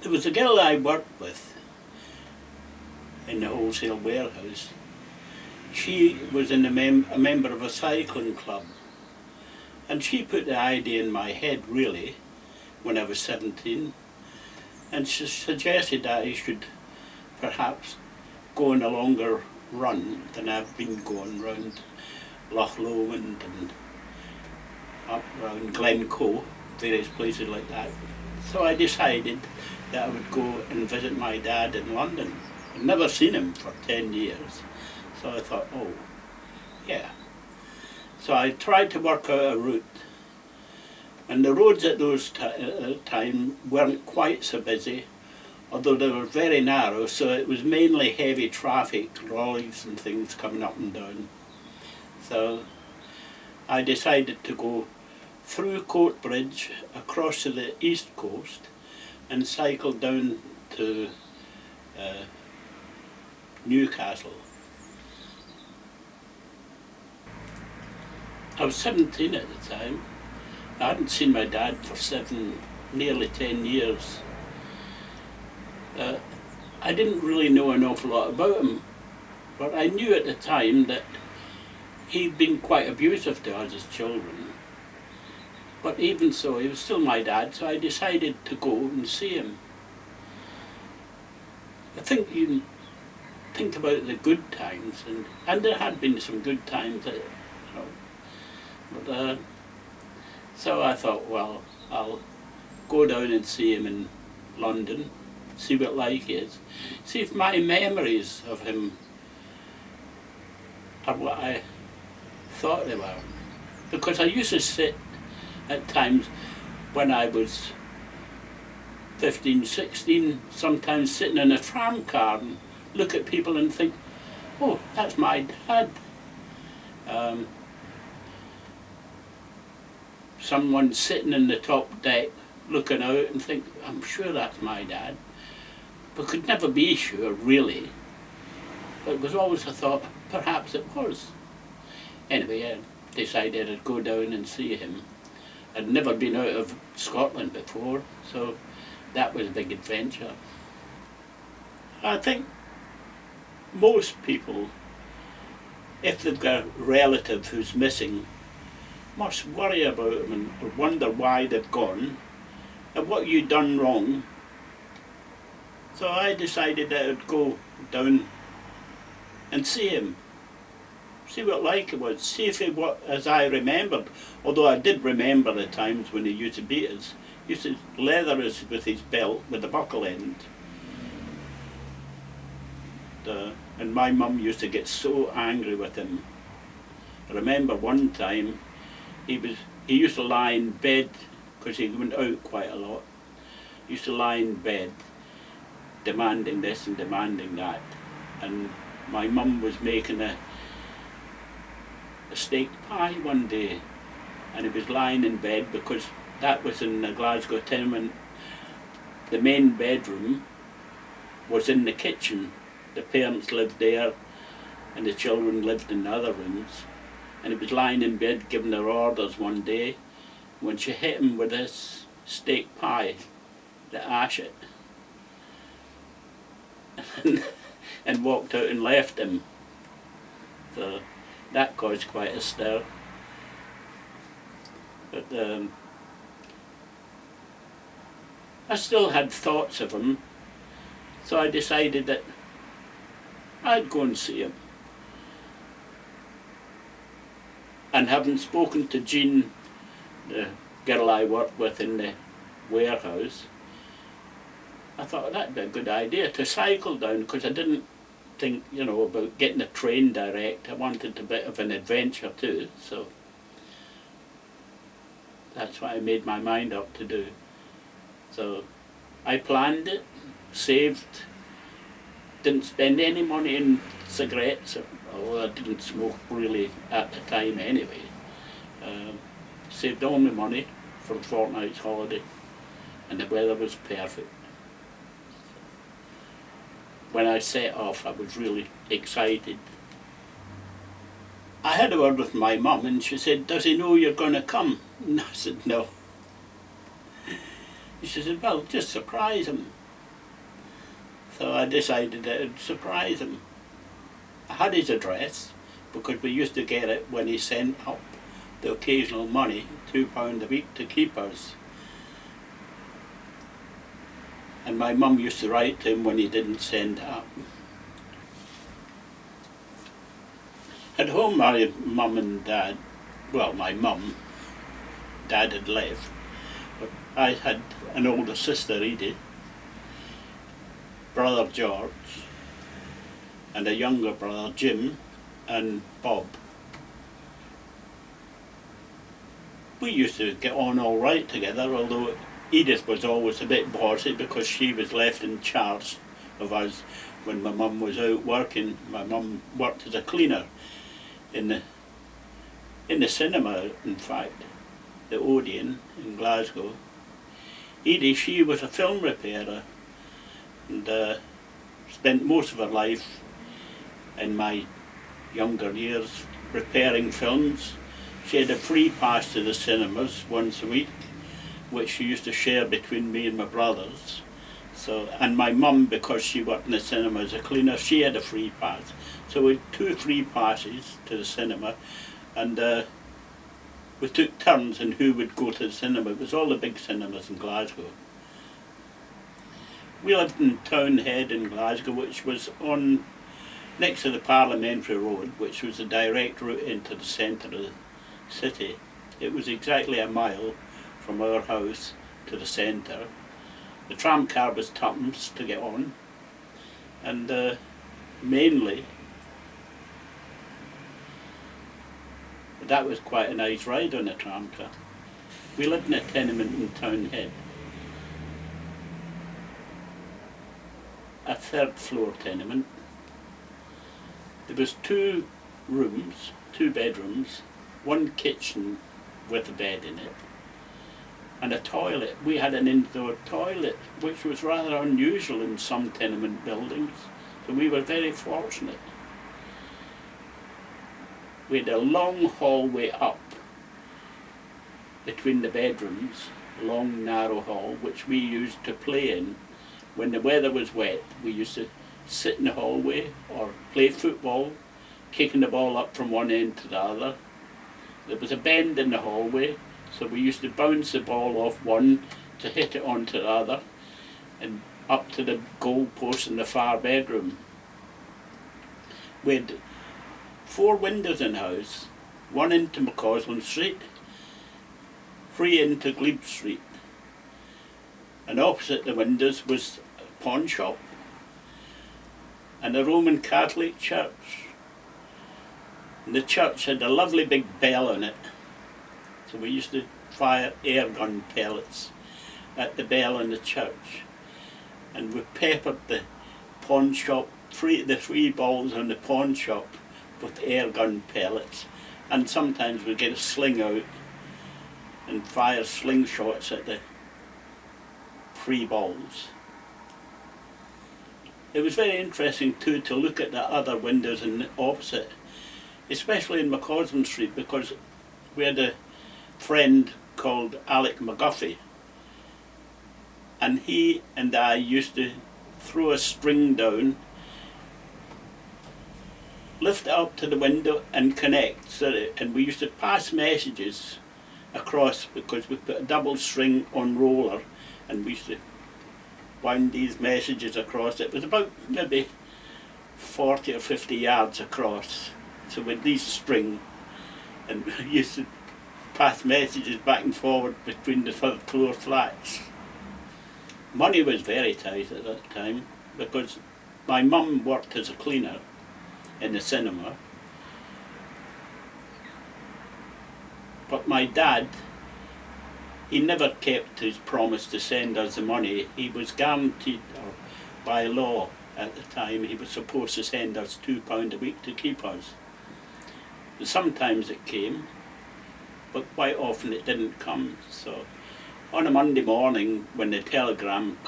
There was a girl I worked with in the wholesale warehouse. She was a member of a cycling club, and she put the idea in my head really when I was 17, and she suggested that I should perhaps go on a longer run than I've been going round Loch Lomond and up round Glencoe, various places like that. So I decided that I would go and visit my dad in London. I'd never seen him for 10 years. So I thought, oh, yeah. So I tried to work out a route. And the roads at those time weren't quite so busy, although they were very narrow, so it was mainly heavy traffic, lorries and things coming up and down. So I decided to go through Coatbridge, across to the east coast, and cycle down to Newcastle. I was 17 at the time. I hadn't seen my dad for nearly 10 years. I didn't really know an awful lot about him, but I knew at the time that he'd been quite abusive to us as children. But even so, he was still my dad, so I decided to go and see him. I think you think about the good times, and there had been some good times, but so I thought, well, I'll go down and see him in London, see what like he is, see if my memories of him are what I thought they were. Because I used to sit at times when I was 15, 16, sometimes sitting in a tram car and look at people and think, oh, that's my dad. Someone sitting in the top deck looking out and think, I'm sure that's my dad. But could never be sure, really. But it was always a thought, perhaps it was. Anyway, I decided I'd go down and see him. I'd never been out of Scotland before, so that was a big adventure. I think most people, if they've got a relative who's missing, must worry about them and wonder why they've gone and what you've done wrong. So I decided that I'd go down and see him, see what like it was, see if it was as I remembered, although I did remember the times when he used to beat us. He used to leather us with his belt with the buckle end. And my mum used to get so angry with him. I remember one time he used to lie in bed, because he went out quite a lot. He used to lie in bed demanding this and demanding that, and my mum was making a steak pie one day, and he was lying in bed because that was in the Glasgow tenement. The main bedroom was in the kitchen. The parents lived there and the children lived in the other rooms, and he was lying in bed giving her orders one day when she hit him with this steak pie, the ash it, and walked out and left him. So that caused quite a stir. But I still had thoughts of him, so I decided that I'd go and see him. And having spoken to Jean, the girl I worked with in the warehouse, I thought that'd be a good idea to cycle down, because I didn't think, about getting a train direct. I wanted a bit of an adventure too, so that's what I made my mind up to do. So I planned it, saved, didn't spend any money in cigarettes, although I didn't smoke really at the time anyway. Saved all my money for a fortnight's holiday, and the weather was perfect. When I set off, I was really excited. I had a word with my mum and she said, does he know you're going to come? And I said, no. She said, well, just surprise him. So I decided that it'd surprise him. I had his address because we used to get it when he sent up the occasional money, £2 a week to keep us. And my mum used to write to him when he didn't send it up. At home my mum and dad, well my mum, dad had left, but I had an older sister, Edie, brother George, and a younger brother, Jim, and Bob. We used to get on all right together, although Edith was always a bit bossy because she was left in charge of us when my mum was out working. My mum worked as a cleaner in the cinema, in fact, the Odeon in Glasgow. Edie, she was a film repairer and spent most of her life in my younger years repairing films. She had a free pass to the cinemas once a week, which she used to share between me and my brothers. So, and my mum, because she worked in the cinema as a cleaner, she had a free pass. So we had 2 free passes to the cinema, and we took turns in who would go to the cinema. It was all the big cinemas in Glasgow. We lived in Townhead in Glasgow, which was on next to the Parliamentary Road, which was a direct route into the centre of the city. It was exactly a mile from our house to the centre. The tram car was tuppence to get on, and mainly that was quite a nice ride on a tram car. We lived in a tenement in Townhead, a 3rd floor tenement. There was 2 rooms, 2 bedrooms, 1 kitchen with a bed in it, and a toilet. We had an indoor toilet, which was rather unusual in some tenement buildings, so we were very fortunate. We had a long hallway up between the bedrooms, a long narrow hall, which we used to play in. When the weather was wet, we used to sit in the hallway or play football, kicking the ball up from one end to the other. There was a bend in the hallway, so we used to bounce the ball off one to hit it onto the other and up to the goal post in the far bedroom. We had 4 windows in the house, 1 into McCausland Street, 3 into Glebe Street, and opposite the windows was a pawn shop and a Roman Catholic church. And the church had a lovely big bell on it, so we used to fire air gun pellets at the bell in the church, and we peppered the pawn shop, the 3 balls on the pawn shop with air gun pellets, and sometimes we'd get a sling out and fire slingshots at the 3 balls. It was very interesting too to look at the other windows in the opposite, especially in McCausland Street, because we had a friend called Alec McGuffey, and he and I used to throw a string down, lift it up to the window and connect, and we used to pass messages across because we put a double string on roller, and we used to wind these messages across. It was about maybe 40 or 50 yards across, so with these string, and we used to pass messages back and forward between the 3rd floor flats. Money was very tight at that time because my mum worked as a cleaner in the cinema, but my dad, he never kept his promise to send us the money. He was guaranteed, or by law at the time, he was supposed to send us £2 a week to keep us. And sometimes it came, but quite often it didn't come. So on a Monday morning, when the telegram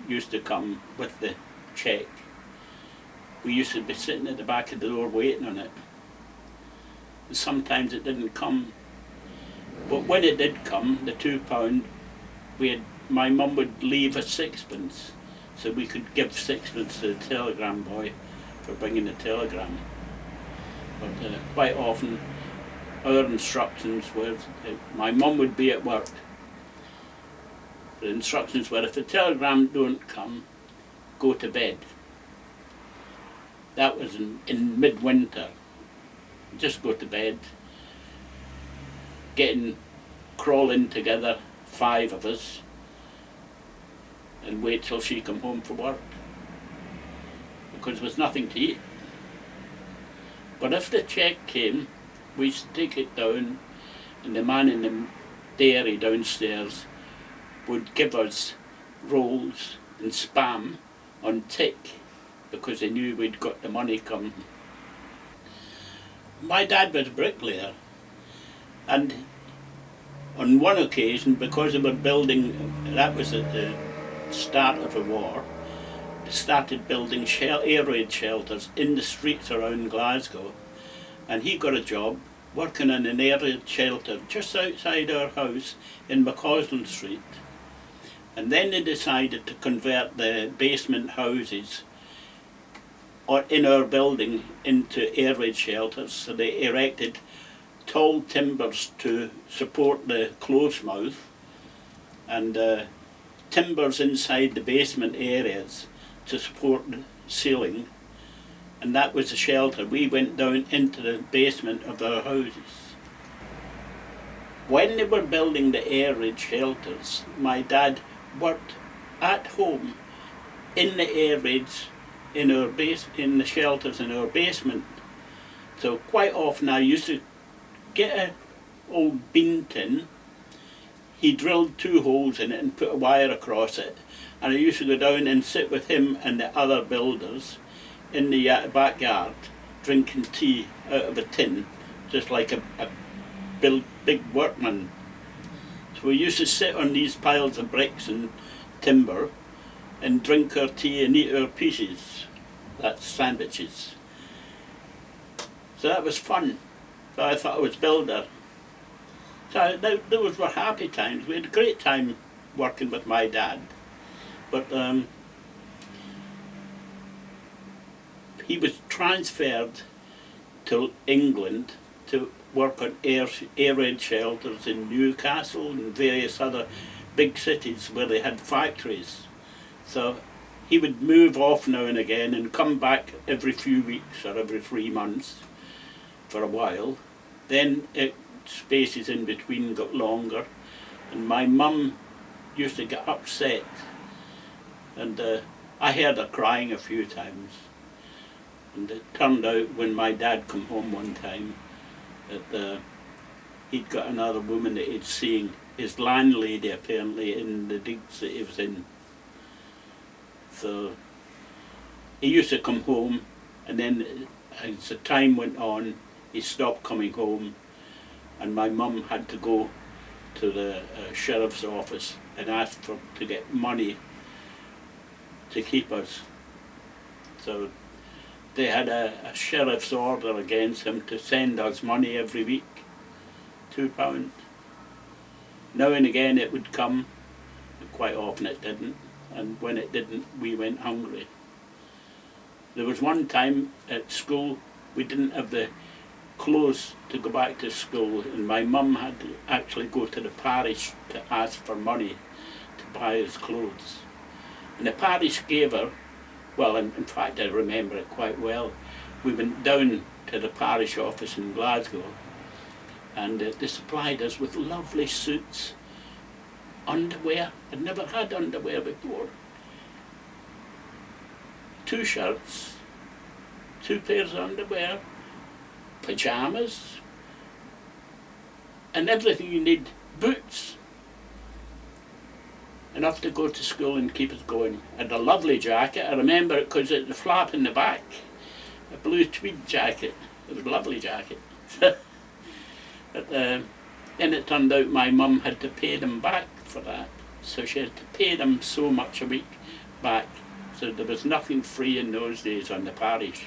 used to come with the cheque, we used to be sitting at the back of the door waiting on it. And sometimes it didn't come. But when it did come, the £2, my mum would leave a 6pence. so we could give sixpence to the telegram boy for bringing the telegram. But quite often our instructions were, my mum would be at work. The instructions were, if the telegram don't come, go to bed. That was in midwinter. Just go to bed, crawling together, 5 of us, and wait till she come home from work, because there was nothing to eat. But if the cheque came, we'd take it down, and the man in the dairy downstairs would give us rolls and spam on tick, because they knew we'd got the money coming. My dad was a bricklayer, and on one occasion, because they were building, that was at the start of the war, they started building air raid shelters in the streets around Glasgow, and he got a job working in an air raid shelter just outside our house in McCausland Street. And then they decided to convert the basement houses in our building into air raid shelters, so they erected tall timbers to support the close mouth, and timbers inside the basement areas to support the ceiling, and that was the shelter. We went down into the basement of our houses. When they were building the air raid shelters, my dad worked at home in the air raids in the shelters in our basement. So quite often I used to get an old bean tin. He drilled 2 holes in it and put a wire across it, and I used to go down and sit with him and the other builders in the backyard drinking tea out of a tin, just like a big workman. So we used to sit on these piles of bricks and timber and drink our tea and eat our pieces, that's sandwiches. So that was fun. So I thought I was builder. So those were happy times. We had a great time working with my dad. But he was transferred to England to work on air raid shelters in Newcastle and various other big cities where they had factories. So he would move off now and again and come back every few weeks or every 3 months for a while. Then spaces in between got longer, and my mum used to get upset, and I heard her crying a few times. And it turned out when my dad come home one time that he'd got another woman that he'd seen, his landlady apparently, in the digs that he was in. So he used to come home, and then as the time went on, he stopped coming home, and my mum had to go to the sheriff's office and ask to get money to keep us. So they had a sheriff's order against him to send us money every week, £2. Now and again it would come, and quite often it didn't, and when it didn't we went hungry. There was one time at school we didn't have the clothes to go back to school, and my mum had to actually go to the parish to ask for money to buy us clothes. And the parish gave her, well, in fact I remember it quite well, we went down to the parish office in Glasgow, and they supplied us with lovely suits, underwear. I'd never had underwear before. 2 shirts, 2 pairs of underwear, pyjamas, and everything you need, boots. Enough to go to school and keep us going. And a lovely jacket, I remember it because it had the flap in the back, a blue tweed jacket. It was a lovely jacket. But then it turned out my mum had to pay them back for that, so she had to pay them so much a week back, so there was nothing free in those days on the parish.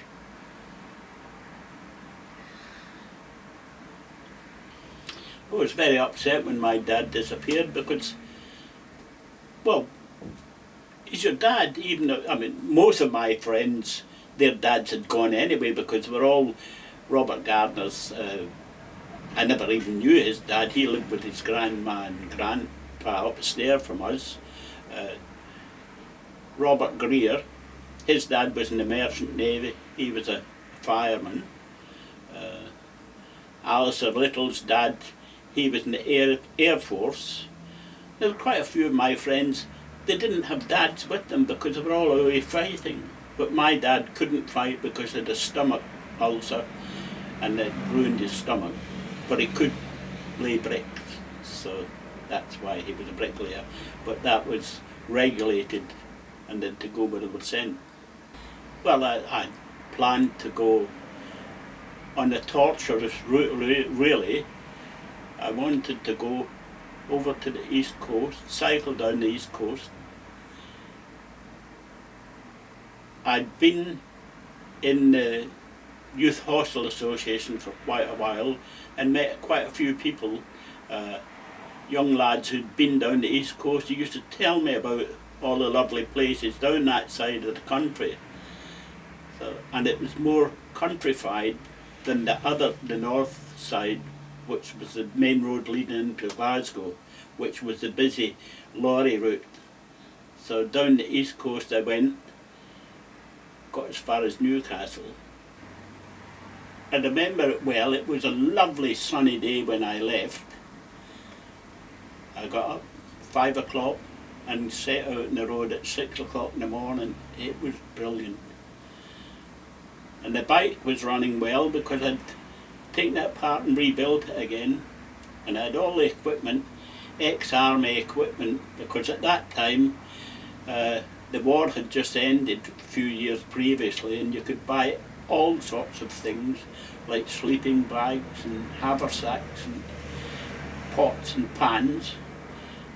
I was very upset when my dad disappeared because, well, is your dad, even though, I mean, most of my friends, their dads had gone anyway because we're all Robert Gardner's. I never even knew his dad. He lived with his grandma and grandpa upstairs from us. Robert Greer, his dad was in the Merchant Navy. He was a fireman. Alistair Little's dad, he was in the Air Force. There were quite a few of my friends, they didn't have dads with them because they were all away fighting. But my dad couldn't fight because he had a stomach ulcer and it ruined his stomach. But he could lay bricks, so that's why he was a bricklayer. But that was regulated and then to go where they were sent. Well, I planned to go on a torturous route, really. I wanted to go over to the east coast, cycle down the east coast. I'd been in the Youth Hostel Association for quite a while and met quite a few people, young lads who'd been down the east coast. They used to tell me about all the lovely places down that side of the country. So, and it was more countrified than the north side, which was the main road leading into Glasgow, which was the busy lorry route. So down the east coast I went, got as far as Newcastle. I remember it well. It was a lovely sunny day when I left. I got up 5 o'clock and set out on the road at 6 o'clock in the morning. It was brilliant. And the bike was running well because I'd taken it apart and rebuilt it again. And I had all the equipment, ex-army equipment, because at that time the war had just ended a few years previously and you could buy all sorts of things like sleeping bags and haversacks and pots and pans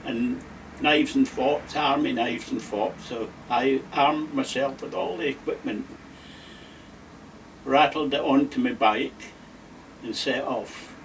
and knives and forks, army knives and forks. So I armed myself with all the equipment, rattled it onto my bike and set off.